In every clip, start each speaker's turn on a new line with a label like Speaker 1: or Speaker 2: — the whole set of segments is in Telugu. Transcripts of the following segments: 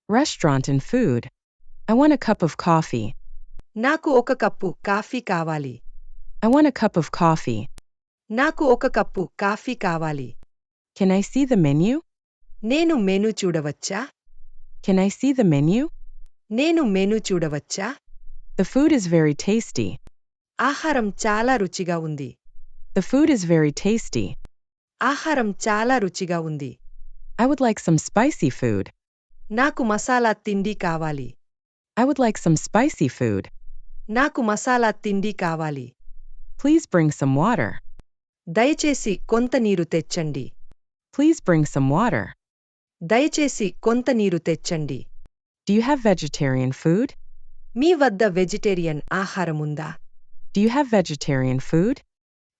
Speaker 1: Restaurant and food. I want a cup of coffee.
Speaker 2: నాకు ఒక కప్పు కాఫీ కావాలి.
Speaker 1: I want a cup of coffee.
Speaker 2: నాకు ఒక కప్పు కాఫీ కావాలి.
Speaker 1: Can I see the menu?
Speaker 2: నేను మెనూ చూడవచ్చా?
Speaker 1: Can I see the menu?
Speaker 2: నేను మెనూ చూడవచ్చా?
Speaker 1: The food is very tasty.
Speaker 2: ఆహారం చాలా రుచిగా ఉంది.
Speaker 1: The food is very tasty.
Speaker 2: ఆహారం చాలా రుచిగా ఉంది.
Speaker 1: I would like some spicy food.
Speaker 2: నాకు మసాలా తిండి కావాలి.
Speaker 1: I would like some spicy food.
Speaker 2: నాకు మసాలా తిండి కావాలి.
Speaker 1: Please bring some water.
Speaker 2: దయచేసి కొంత నీరు తెచ్చండి.
Speaker 1: Please bring some water.
Speaker 2: దయచేసి కొంత నీరు తెచ్చండి.
Speaker 1: Do you have vegetarian food?
Speaker 2: మీ వద్ద వెజిటేరియన్ ఆహారముందా?
Speaker 1: Do you have vegetarian food?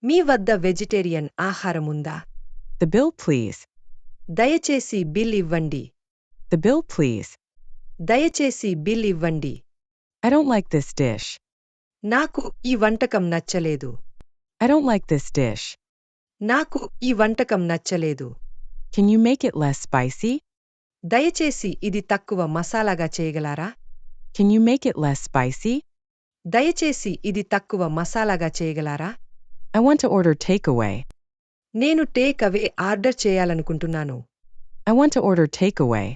Speaker 2: మీ వద్ద వెజిటేరియన్ ఆహారముందా?
Speaker 1: The bill, please.
Speaker 2: దయచేసి బిల్ ఇవ్వండి.
Speaker 1: The bill, please.
Speaker 2: దయచేసి బిల్ ఇవ్వండి.
Speaker 1: I don't like this dish.
Speaker 2: నాకు ఈ వంటకం నచ్చలేదు.
Speaker 1: I don't like this dish.
Speaker 2: నాకు ఈ వంటకం నచ్చలేదు.
Speaker 1: Can you make it less spicy?
Speaker 2: దయచేసి ఇది తక్కువ మసాలాగా చేయగలరా?
Speaker 1: Can you make it less spicy?
Speaker 2: దయచేసి ఇది తక్కువ మసాలాగా చేయగలరా?
Speaker 1: I want to order takeaway.
Speaker 2: నేను టేక్ అవే ఆర్డర్ చేయాలనుకుంటున్నాను.
Speaker 1: I want to order takeaway.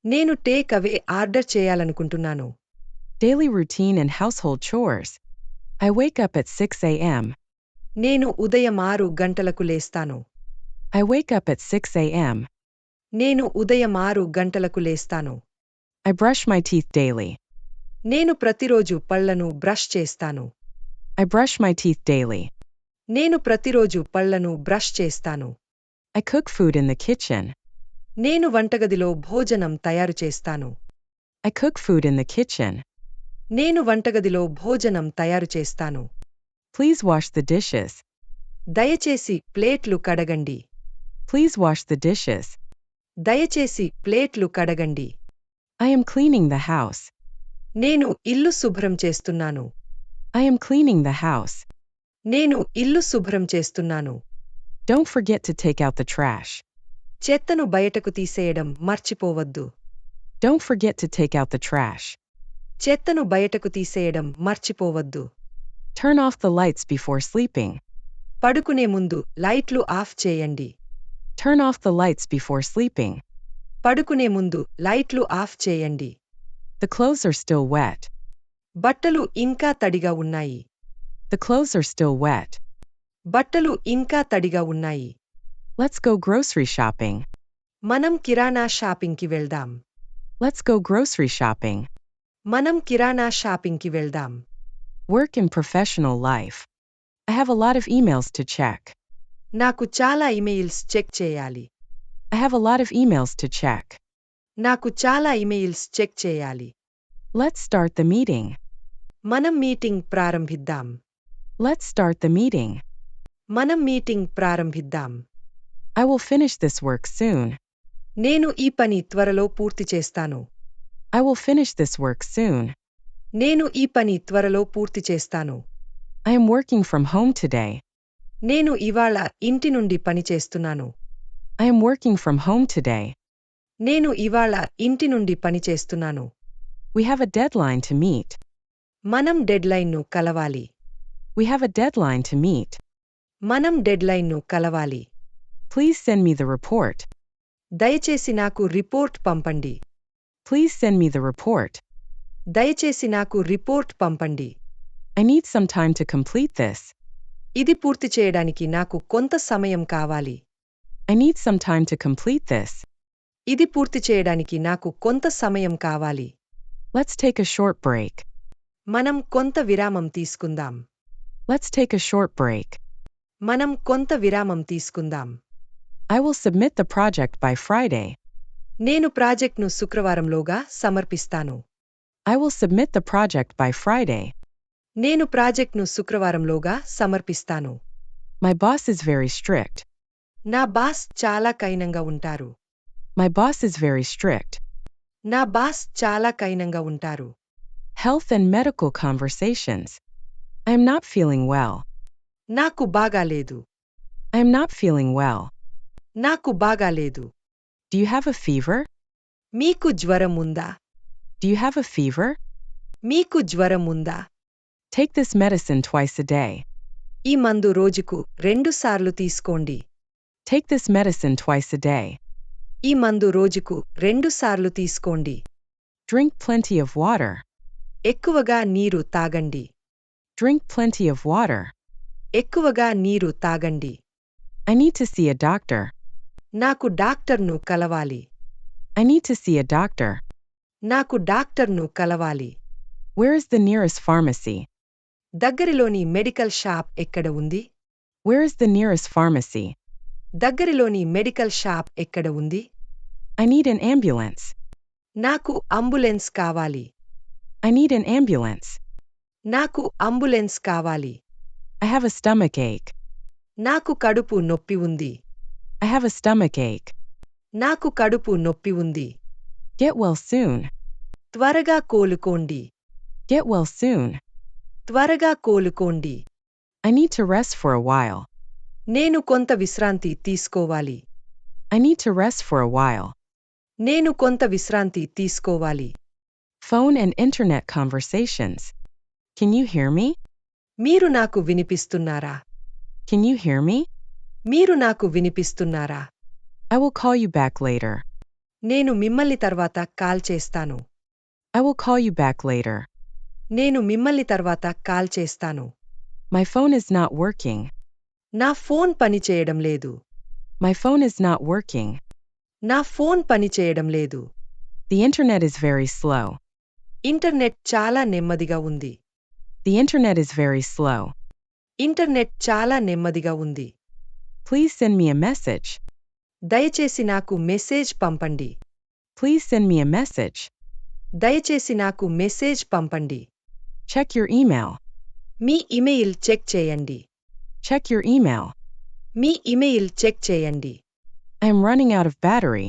Speaker 2: నేను టేక్ అవే ఆర్డర్ చేయాలనుకుంటున్నాను.
Speaker 1: Daily routine and household chores. I wake up at 6 a.m.
Speaker 2: నేను ఉదయం 6 గంటలకు లేస్తాను.
Speaker 1: I wake up at 6 a.m.
Speaker 2: నేను ఉదయం 6 గంటలకు లేస్తాను.
Speaker 1: I brush my teeth daily.
Speaker 2: నేను ప్రతిరోజు పళ్లను బ్రష్ చేస్తాను.
Speaker 1: I brush my teeth daily.
Speaker 2: నేను ప్రతిరోజు పళ్లను బ్రష్ చేస్తాను.
Speaker 1: I cook food in the kitchen.
Speaker 2: నేను వంటగదిలో భోజనం తయారు చేస్తాను.
Speaker 1: I cook food in the kitchen.
Speaker 2: నేను వంటగదిలో భోజనం తయారు చేస్తాను.
Speaker 1: Please wash the dishes.
Speaker 2: దయచేసి ప్లేట్లు కడగండి.
Speaker 1: Please wash the dishes.
Speaker 2: దయచేసి ప్లేట్లు కడగండి.
Speaker 1: I am cleaning the house.
Speaker 2: నేను ఇల్లు శుభ్రం చేస్తున్నాను.
Speaker 1: I am cleaning the house.
Speaker 2: నేను ఇల్లు శుభ్రం చేస్తున్నాను.
Speaker 1: Don't forget to take out the trash.
Speaker 2: చెత్తను బయటకు తీసేయడం మర్చిపోవద్దు.
Speaker 1: Don't forget to take out the trash.
Speaker 2: చెత్తను బయటకు తీసేయడం మర్చిపోవద్దు.
Speaker 1: Turn off the lights before sleeping.
Speaker 2: పడుకునే ముందు లైట్లు ఆఫ్ చేయండి.
Speaker 1: Turn off the lights before sleeping.
Speaker 2: పడుకునే ముందు లైట్లు ఆఫ్ చేయండి.
Speaker 1: The clothes are still wet.
Speaker 2: బట్టలు ఇంకా తడిగా ఉన్నాయి.
Speaker 1: The clothes are still wet.
Speaker 2: బట్టలు ఇంకా తడిగా ఉన్నాయి.
Speaker 1: Let's go grocery shopping.
Speaker 2: మనం కిరాణా షాపింగ్కి వెళ్దాం.
Speaker 1: Let's go grocery shopping.
Speaker 2: మనం కిరాణా షాపింగ్కి వెళ్దాం.
Speaker 1: Work and professional life. I have a lot of emails to check.
Speaker 2: నాకు చాలా ఇమెయిల్స్ చెక్ చేయాలి.
Speaker 1: I have a lot of emails to check.
Speaker 2: నాకు చాలా ఇమెయిల్స్ చెక్ చేయాలి.
Speaker 1: Let's start the meeting.
Speaker 2: మనం మీటింగ్ ప్రారంభిద్దాం.
Speaker 1: Let's start the meeting.
Speaker 2: మనం మీటింగ్ ప్రారంభిద్దాం.
Speaker 1: I will finish this work soon.
Speaker 2: నేను ఈ పని త్వరలో పూర్తి చేస్తాను.
Speaker 1: I will finish this work soon.
Speaker 2: నేను ఈ పని త్వరలో పూర్తి చేస్తాను.
Speaker 1: I am working from home today.
Speaker 2: నేను ఇవాళ ఇంటి నుండి పని చేస్తున్నాను.
Speaker 1: I am working from home today.
Speaker 2: నేను ఇవాళ ఇంటి నుండి పని చేస్తున్నాను.
Speaker 1: We have a deadline to meet.
Speaker 2: మనం డెడ్లైన్ను కలవాలి.
Speaker 1: We have a deadline to meet.
Speaker 2: మనం డెడ్లైన్ను కలవాలి.
Speaker 1: Please send me the report.
Speaker 2: దయచేసి నాకు రిపోర్ట్ పంపండి.
Speaker 1: Please send me the report.
Speaker 2: దయచేసి నాకు రిపోర్ట్ పంపండి.
Speaker 1: I need some time to complete this.
Speaker 2: ఇది పూర్తి చేయడానికి నాకు కొంత సమయం కావాలి.
Speaker 1: I need some time to complete this.
Speaker 2: ఇది పూర్తి చేయడానికి నాకు కొంత సమయం కావాలి.
Speaker 1: Let's take a short break.
Speaker 2: మనం కొంత విరామం తీసుకుందాం.
Speaker 1: Let's take a short break.
Speaker 2: మనం కొంత విరామం తీసుకుందాం.
Speaker 1: I will submit the project by Friday.
Speaker 2: నేను ప్రాజెక్ట్ను శుక్రవారంలోగా సమర్పిస్తాను.
Speaker 1: I will submit the project by Friday.
Speaker 2: నేను ప్రాజెక్ట్ను శుక్రవారంలోగా సమర్పిస్తాను.
Speaker 1: My boss is very strict.
Speaker 2: నా బాస్ చాలా కఠినంగా ఉంటారు.
Speaker 1: My boss is very strict.
Speaker 2: నా బాస్ చాలా కఠినంగా ఉంటారు.
Speaker 1: Health and medical conversations. I am not feeling well.
Speaker 2: నాకు బాగాలేదు.
Speaker 1: I am not feeling well.
Speaker 2: నాకు బాగాలేదు.
Speaker 1: Do you have a fever?
Speaker 2: మీకు జ్వరం ఉందా?
Speaker 1: Do you have a fever?
Speaker 2: మీకు జ్వరం ఉందా?
Speaker 1: Take this medicine twice a day.
Speaker 2: ఈ మందు రోజుకు 2 సార్లు తీసుకోండి.
Speaker 1: Take this medicine twice a day.
Speaker 2: ఈ మందు రోజుకు 2 సార్లు తీసుకోండి.
Speaker 1: Drink plenty of water.
Speaker 2: ఎక్కువగా నీరు తాగండి.
Speaker 1: Drink plenty of water.
Speaker 2: ఎక్కువగా నీరు తాగండి.
Speaker 1: I need to see a doctor.
Speaker 2: నాకు డాక్టర్ను కలవాలి.
Speaker 1: I need to see a doctor.
Speaker 2: నాకు డాక్టర్ను కలవాలి.
Speaker 1: Where is the nearest pharmacy?
Speaker 2: దగ్గరలోని మెడికల్ షాప్ ఎక్కడ ఉంది?
Speaker 1: Where is the nearest pharmacy?
Speaker 2: దగ్గరలోని మెడికల్ షాప్ ఎక్కడ ఉంది?
Speaker 1: I need an ambulance.
Speaker 2: నాకు అంబులెన్స్ కావాలి.
Speaker 1: I need an ambulance.
Speaker 2: నాకు అంబులెన్స్ కావాలి.
Speaker 1: I have a stomach ache.
Speaker 2: నాకు కడుపు నొప్పి ఉంది.
Speaker 1: I have a stomach ache.
Speaker 2: నాకు కడుపు నొప్పి ఉంది.
Speaker 1: Get well soon.
Speaker 2: త్వరగా కోలుకోండి.
Speaker 1: Get well soon.
Speaker 2: త్వరగా కోలుకోండి.
Speaker 1: I need to rest for a while.
Speaker 2: నేను కొంత విశ్రాంతి తీసుకోవాలి.
Speaker 1: I need to rest for a while.
Speaker 2: నేను కొంత విశ్రాంతి తీసుకోవాలి.
Speaker 1: Phone and internet conversations. Can you hear me?
Speaker 2: మీరు నాకు వినిపిస్తున్నారా?
Speaker 1: Can you hear me?
Speaker 2: మీరు నాకు వినిపిస్తున్నారా?
Speaker 1: I will call you back later.
Speaker 2: నేను మిమ్మల్ని తర్వాత కాల్ చేస్తాను.
Speaker 1: I will call you back later.
Speaker 2: నేను మిమ్మల్ని తర్వాత కాల్ చేస్తాను.
Speaker 1: My phone is not working.
Speaker 2: నా ఫోన్ పనిచేయడం లేదు.
Speaker 1: My phone is not working.
Speaker 2: నా ఫోన్ పనిచేయడం లేదు.
Speaker 1: The internet is very slow.
Speaker 2: Internet చాలా నెమ్మదిగా ఉంది.
Speaker 1: The internet is very slow.
Speaker 2: Internet చాలా నెమ్మదిగా ఉంది.
Speaker 1: Please send me a message.
Speaker 2: దయచేసి నాకు మెసేజ్ పంపండి.
Speaker 1: Please send me a message.
Speaker 2: దయచేసి నాకు మెసేజ్ పంపండి.
Speaker 1: Check your email.
Speaker 2: మీ ఇమెయిల్ చెక్ చేయండి.
Speaker 1: Check your email.
Speaker 2: మీ ఇమెయిల్ చెక్ చేయండి.
Speaker 1: I am running out of battery.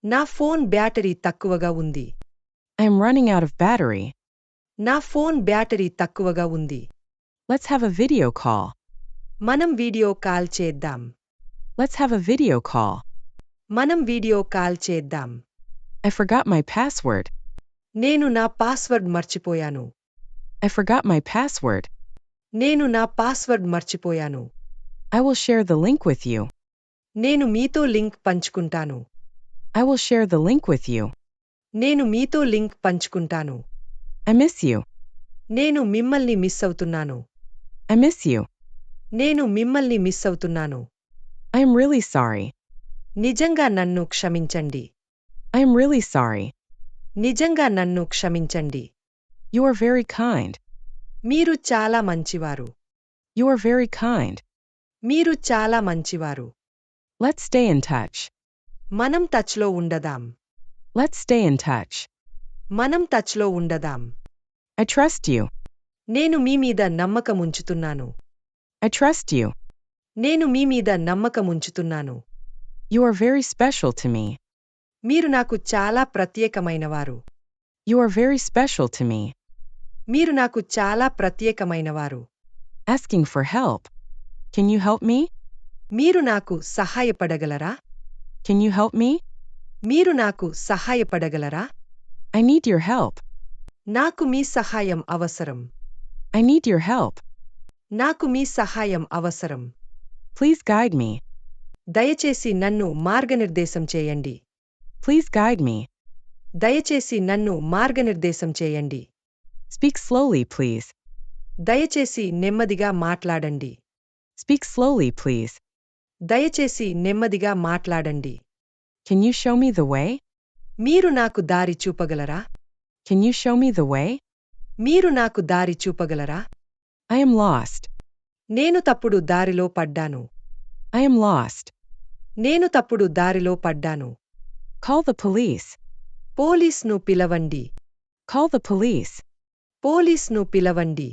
Speaker 2: నా ఫోన్ బ్యాటరీ తక్కువగా ఉంది.
Speaker 1: I am running out of battery.
Speaker 2: నా ఫోన్ బ్యాటరీ తక్కువగా ఉంది.
Speaker 1: Let's have a video call.
Speaker 2: మనం వీడియో కాల్ చేద్దాం.
Speaker 1: Let's have a video call.
Speaker 2: మనం వీడియో కాల్ చేద్దాం.
Speaker 1: I forgot my password.
Speaker 2: నేను నా పాస్వర్డ్ మర్చిపోయాను.
Speaker 1: I forgot my password.
Speaker 2: నేను నా పాస్వర్డ్ మర్చిపోయాను.
Speaker 1: I will share the link with you.
Speaker 2: నేను మీతో లింక్ పంచుకుంటాను.
Speaker 1: I will share the link with you.
Speaker 2: నేను మీతో లింక్ పంచుకుంటాను.
Speaker 1: I miss you.
Speaker 2: నేను మిమ్మల్ని మిస్ అవుతున్నాను.
Speaker 1: I miss you.
Speaker 2: నేను మిమ్మల్ని మిస్ అవుతున్నాను.
Speaker 1: I am really sorry.
Speaker 2: నిజంగా నన్ను క్షమించండి.
Speaker 1: I am really sorry.
Speaker 2: నిజంగా నన్ను క్షమించండి.
Speaker 1: You are very kind.
Speaker 2: మీరు చాలా మంచివారు.
Speaker 1: You are very kind.
Speaker 2: మీరు చాలా మంచివారు.
Speaker 1: Let's stay in touch.
Speaker 2: మనం టచ్లో ఉండదాం.
Speaker 1: Let's stay in touch.
Speaker 2: మనం టచ్లో ఉండదాం.
Speaker 1: I trust you.
Speaker 2: నేను మీ మీద నమ్మకముంచుతున్నాను.
Speaker 1: I trust you.
Speaker 2: నేను మీ మీద నమ్మకముంచుతున్నాను.
Speaker 1: You are very special to me.
Speaker 2: మీరు నాకు చాలా ప్రత్యేకమైనవారు.
Speaker 1: You are very special to me.
Speaker 2: మీరు నాకు చాలా ప్రత్యేకమైనవారు.
Speaker 1: Asking for help. Can you help me?
Speaker 2: మీరు నాకు సహాయపడగలరా?
Speaker 1: Can you help me?
Speaker 2: మీరు నాకు సహాయపడగలరా?
Speaker 1: I need your help.
Speaker 2: నాకు మీ సహాయం అవసరం.
Speaker 1: I need your help.
Speaker 2: నాకు మీ సహాయం అవసరం.
Speaker 1: Please guide me.
Speaker 2: దయచేసి నన్ను మార్గనిర్దేశం చేయండి.
Speaker 1: Please guide me.
Speaker 2: దయచేసి నన్ను మార్గనిర్దేశం చేయండి.
Speaker 1: Speak slowly, please.
Speaker 2: దయచేసి నెమ్మదిగా మాట్లాడండి.
Speaker 1: Speak slowly, please.
Speaker 2: దయచేసి నెమ్మదిగా మాట్లాడండి.
Speaker 1: Can you show me the way?
Speaker 2: మీరు నాకు దారి చూపగలరా?
Speaker 1: Can you show me the way?
Speaker 2: మీరు నాకు దారి చూపగలరా?
Speaker 1: I am lost.
Speaker 2: నేను తప్పుడు దారిలో పడ్డాను.
Speaker 1: I am lost.
Speaker 2: నేను తప్పుడు దారిలో పడ్డాను.
Speaker 1: Call the police.
Speaker 2: పోలీస్ను పిలవండి.
Speaker 1: Call the police.
Speaker 2: పోలీస్ను పిలవండి.